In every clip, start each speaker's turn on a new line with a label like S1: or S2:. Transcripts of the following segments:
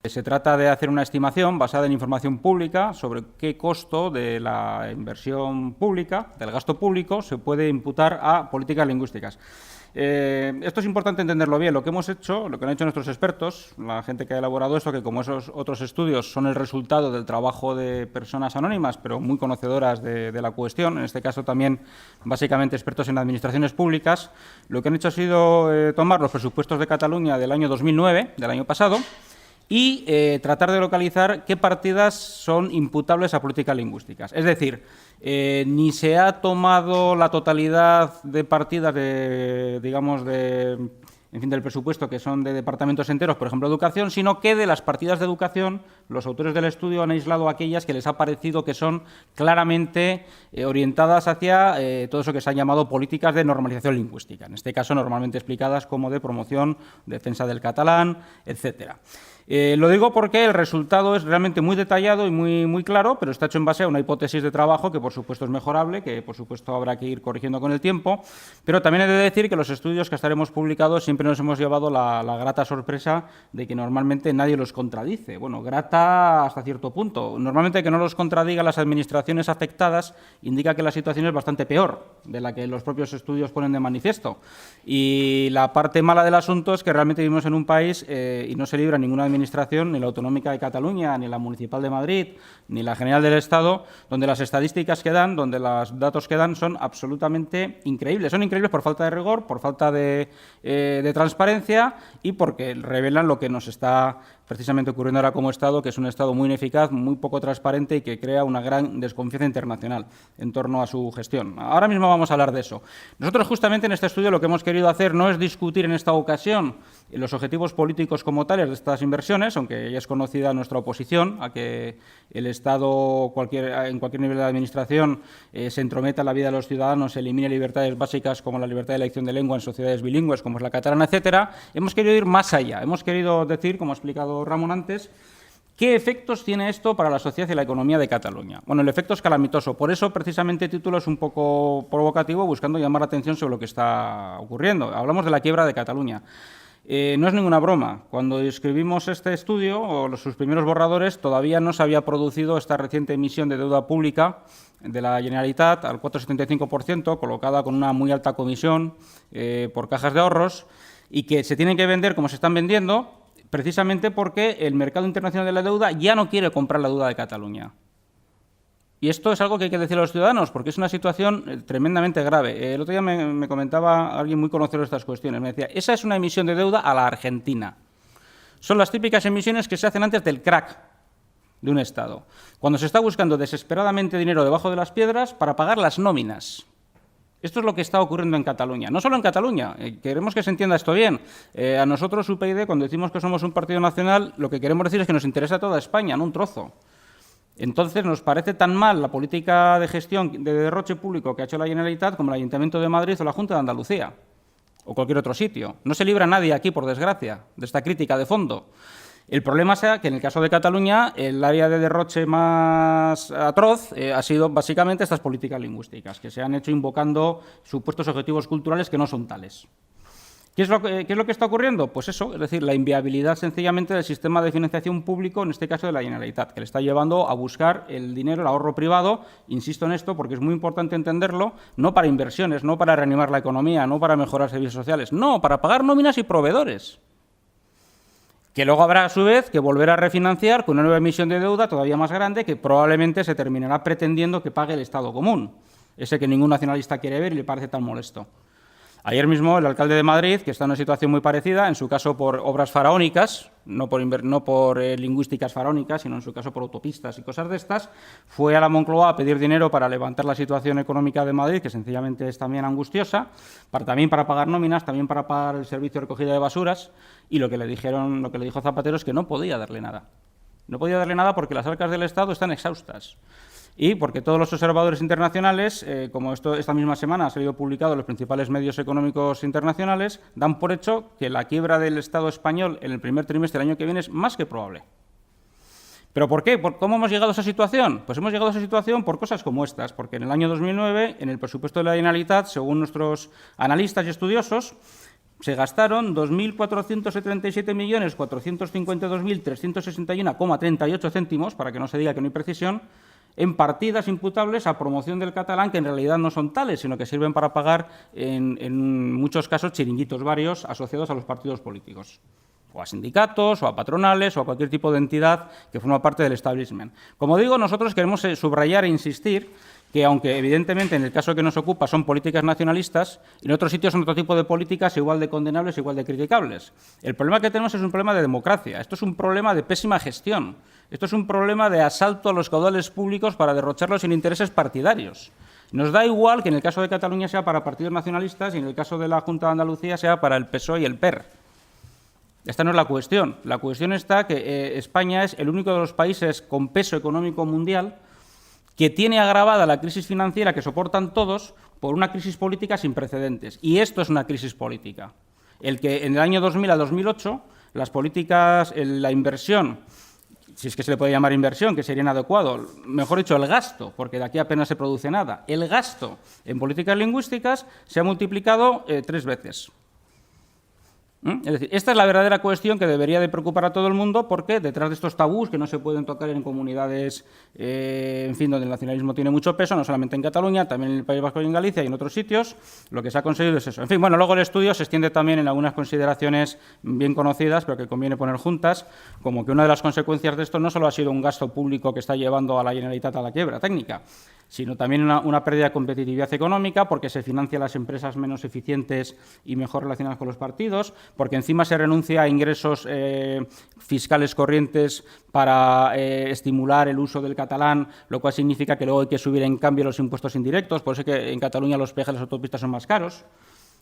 S1: Se trata de hacer una estimación basada en información pública sobre qué costo de la inversión pública, del gasto público, se puede imputar a políticas lingüísticas. Esto es importante entenderlo bien. Lo que hemos hecho, lo que han hecho nuestros expertos, la gente que ha elaborado esto, que como esos otros estudios son el resultado del trabajo de personas anónimas, pero muy conocedoras de la cuestión, en este caso también básicamente expertos en administraciones públicas, lo que han hecho ha sido tomar los presupuestos de Cataluña del año 2009, del año pasado, y tratar de localizar qué partidas son imputables a políticas lingüísticas. Es decir, ni se ha tomado la totalidad de partidas del presupuesto que son de departamentos enteros, por ejemplo, educación, sino que de las partidas de educación los autores del estudio han aislado aquellas que les ha parecido que son claramente orientadas hacia todo eso que se han llamado políticas de normalización lingüística, en este caso normalmente explicadas como de promoción, defensa del catalán, etcétera. Lo digo porque el resultado es realmente muy detallado y muy claro, pero está hecho en base a una hipótesis de trabajo que, por supuesto, es mejorable, que, por supuesto, habrá que ir corrigiendo con el tiempo. Pero también he de decir que los estudios que hasta ahora hemos publicado siempre nos hemos llevado la grata sorpresa de que normalmente nadie los contradice. Bueno, grata hasta cierto punto. Normalmente que no los contradigan las administraciones afectadas indica que la situación es bastante peor de la que los propios estudios ponen de manifiesto. Y la parte mala del asunto es que realmente vivimos en un país y no se libra ninguna administración, ni la autonómica de Cataluña, ni la municipal de Madrid, ni la general del Estado, donde las estadísticas que dan, donde los datos que dan son absolutamente increíbles. Son increíbles por falta de rigor, por falta de transparencia y porque revelan lo que nos está precisamente ocurriendo ahora como Estado, que es un Estado muy ineficaz, muy poco transparente y que crea una gran desconfianza internacional en torno a su gestión. Ahora mismo vamos a hablar de eso. Nosotros justamente en este estudio lo que hemos querido hacer no es discutir en esta ocasión los objetivos políticos como tales de estas inversiones, aunque ya es conocida nuestra oposición a que el Estado en cualquier nivel de administración se entrometa en la vida de los ciudadanos, elimine libertades básicas como la libertad de elección de lengua en sociedades bilingües como es la catalana, etcétera. Hemos querido ir más allá. Hemos querido decir, como ha explicado Ramón antes, ¿qué efectos tiene esto para la sociedad y la economía de Cataluña? Bueno, el efecto es calamitoso. Por eso, precisamente, el título es un poco provocativo, buscando llamar la atención sobre lo que está ocurriendo. Hablamos de la quiebra de Cataluña. No es ninguna broma. Cuando escribimos este estudio, o sus primeros borradores, todavía no se había producido esta reciente emisión de deuda pública de la Generalitat al 4,75%, colocada con una muy alta comisión por cajas de ahorros, y que se tienen que vender como se están vendiendo, precisamente porque el mercado internacional de la deuda ya no quiere comprar la deuda de Cataluña. Y esto es algo que hay que decir a los ciudadanos, porque es una situación tremendamente grave. El otro día me comentaba alguien muy conocedor de estas cuestiones. Me decía, esa es una emisión de deuda a la Argentina. Son las típicas emisiones que se hacen antes del crack de un Estado, cuando se está buscando desesperadamente dinero debajo de las piedras para pagar las nóminas. Esto es lo que está ocurriendo en Cataluña. No solo en Cataluña, queremos que se entienda esto bien. A nosotros, UPyD, cuando decimos que somos un partido nacional, lo que queremos decir es que nos interesa toda España, no un trozo. Entonces, nos parece tan mal la política de gestión de derroche público que ha hecho la Generalitat como el Ayuntamiento de Madrid o la Junta de Andalucía o cualquier otro sitio. No se libra nadie aquí, por desgracia, de esta crítica de fondo. El problema sea que en el caso de Cataluña el área de derroche más atroz ha sido básicamente estas políticas lingüísticas, que se han hecho invocando supuestos objetivos culturales que no son tales. ¿Qué es lo que está ocurriendo? Pues eso, es decir, la inviabilidad sencillamente del sistema de financiación público, en este caso de la Generalitat, que le está llevando a buscar el dinero, el ahorro privado, insisto en esto porque es muy importante entenderlo, no para inversiones, no para reanimar la economía, no para mejorar servicios sociales, no, para pagar nóminas y proveedores. Que luego habrá, a su vez, que volver a refinanciar con una nueva emisión de deuda todavía más grande que probablemente se terminará pretendiendo que pague el Estado común, ese que ningún nacionalista quiere ver y le parece tan molesto. Ayer mismo el alcalde de Madrid, que está en una situación muy parecida, en su caso por obras faraónicas, no por lingüísticas faraónicas, sino en su caso por autopistas y cosas de estas, fue a la Moncloa a pedir dinero para levantar la situación económica de Madrid, que sencillamente es también angustiosa, también para pagar nóminas, también para pagar el servicio de recogida de basuras, y lo que le dijo Zapatero es que no podía darle nada. No podía darle nada porque las arcas del Estado están exhaustas. Y porque todos los observadores internacionales, como esta misma semana ha salido publicado en los principales medios económicos internacionales, dan por hecho que la quiebra del Estado español en el primer trimestre del año que viene es más que probable. ¿Pero por qué? ¿Cómo hemos llegado a esa situación? Pues hemos llegado a esa situación por cosas como estas, porque en el año 2009, en el presupuesto de la Generalitat, según nuestros analistas y estudiosos, se gastaron 2.477.452.361,38 céntimos, para que no se diga que no hay precisión, en partidas imputables a promoción del catalán, que en realidad no son tales, sino que sirven para pagar, en muchos casos, chiringuitos varios asociados a los partidos políticos, o a sindicatos, o a patronales, o a cualquier tipo de entidad que forma parte del establishment. Como digo, nosotros queremos subrayar e insistir que, aunque evidentemente en el caso que nos ocupa son políticas nacionalistas, en otros sitios son otro tipo de políticas igual de condenables, igual de criticables. El problema que tenemos es un problema de democracia, esto es un problema de pésima gestión, esto es un problema de asalto a los caudales públicos para derrocharlos sin intereses partidarios. Nos da igual que en el caso de Cataluña sea para partidos nacionalistas y en el caso de la Junta de Andalucía sea para el PSOE y el PER. Esta no es la cuestión. La cuestión está que España es el único de los países con peso económico mundial que tiene agravada la crisis financiera que soportan todos por una crisis política sin precedentes. Y esto es una crisis política. El que en el año 2000 a 2008 las políticas, la inversión, si es que se le puede llamar inversión, que sería inadecuado, mejor dicho, el gasto, porque de aquí apenas se produce nada, el gasto en políticas lingüísticas se ha multiplicado 3 veces. Es decir, esta es la verdadera cuestión que debería de preocupar a todo el mundo, porque detrás de estos tabús que no se pueden tocar en comunidades, en fin, donde el nacionalismo tiene mucho peso, no solamente en Cataluña, también en el País Vasco y en Galicia y en otros sitios, lo que se ha conseguido es eso. En fin, bueno, luego el estudio se extiende también en algunas consideraciones bien conocidas, pero que conviene poner juntas, como que una de las consecuencias de esto no solo ha sido un gasto público que está llevando a la Generalitat a la quiebra técnica, sino también una pérdida de competitividad económica, porque se financian las empresas menos eficientes y mejor relacionadas con los partidos, porque encima se renuncia a ingresos fiscales corrientes para estimular el uso del catalán, lo cual significa que luego hay que subir en cambio los impuestos indirectos, por eso es que en Cataluña los peajes de las autopistas son más caros.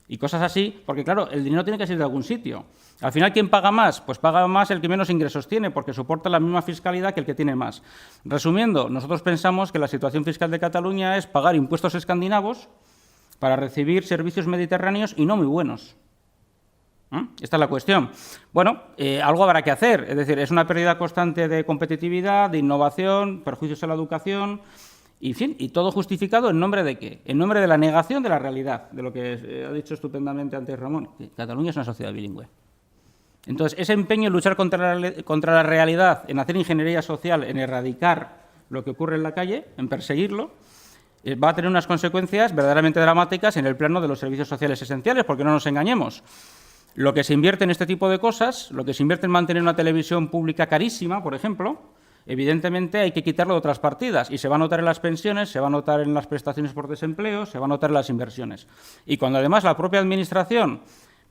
S1: Y cosas así, porque claro, el dinero tiene que salir de algún sitio. Al final, ¿quién paga más? Pues paga más el que menos ingresos tiene, porque soporta la misma fiscalidad que el que tiene más. Resumiendo, nosotros pensamos que la situación fiscal de Cataluña es pagar impuestos escandinavos para recibir servicios mediterráneos y no muy buenos. Esta es la cuestión. Bueno, algo habrá que hacer, es decir, es una pérdida constante de competitividad, de innovación, perjuicios a la educación. Y, en fin, y todo justificado ¿en nombre de qué? En nombre de la negación de la realidad, de lo que ha dicho estupendamente antes Ramón, que Cataluña es una sociedad bilingüe. Entonces, ese empeño en luchar contra la realidad, en hacer ingeniería social, en erradicar lo que ocurre en la calle, en perseguirlo, va a tener unas consecuencias verdaderamente dramáticas en el plano de los servicios sociales esenciales, porque no nos engañemos. Lo que se invierte en este tipo de cosas, lo que se invierte en mantener una televisión pública carísima, por ejemplo, evidentemente hay que quitarlo de otras partidas y se va a notar en las pensiones, se va a notar en las prestaciones por desempleo, se va a notar en las inversiones. Y cuando además la propia Administración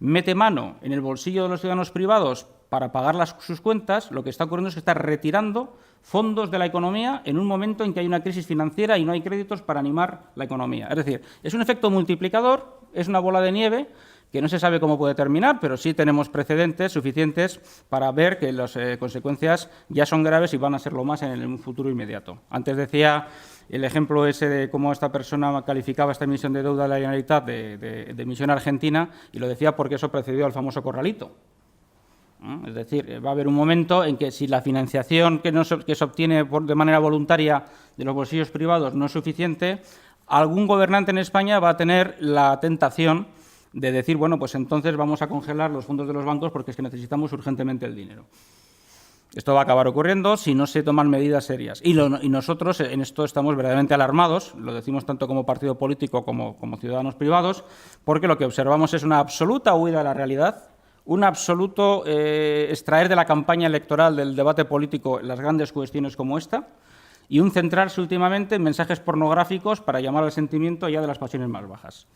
S1: mete mano en el bolsillo de los ciudadanos privados para pagar sus cuentas, lo que está ocurriendo es que está retirando fondos de la economía en un momento en que hay una crisis financiera y no hay créditos para animar la economía. Es decir, es un efecto multiplicador, es una bola de nieve que no se sabe cómo puede terminar, pero sí tenemos precedentes suficientes para ver que las consecuencias ya son graves y van a serlo más en un futuro inmediato. Antes decía el ejemplo ese de cómo esta persona calificaba esta emisión de deuda de la Generalitat de emisión argentina, y lo decía porque eso precedió al famoso corralito. Es decir, va a haber un momento en que si la financiación que se obtiene de manera voluntaria de los bolsillos privados no es suficiente, algún gobernante en España va a tener la tentación de decir, bueno, pues entonces vamos a congelar los fondos de los bancos porque es que necesitamos urgentemente el dinero. Esto va a acabar ocurriendo si no se toman medidas serias. Y nosotros en esto estamos verdaderamente alarmados, lo decimos tanto como partido político como ciudadanos privados, porque lo que observamos es una absoluta huida de la realidad, un absoluto extraer de la campaña electoral, del debate político, las grandes cuestiones como esta, y un centrarse últimamente en mensajes pornográficos para llamar al sentimiento ya de las pasiones más bajas.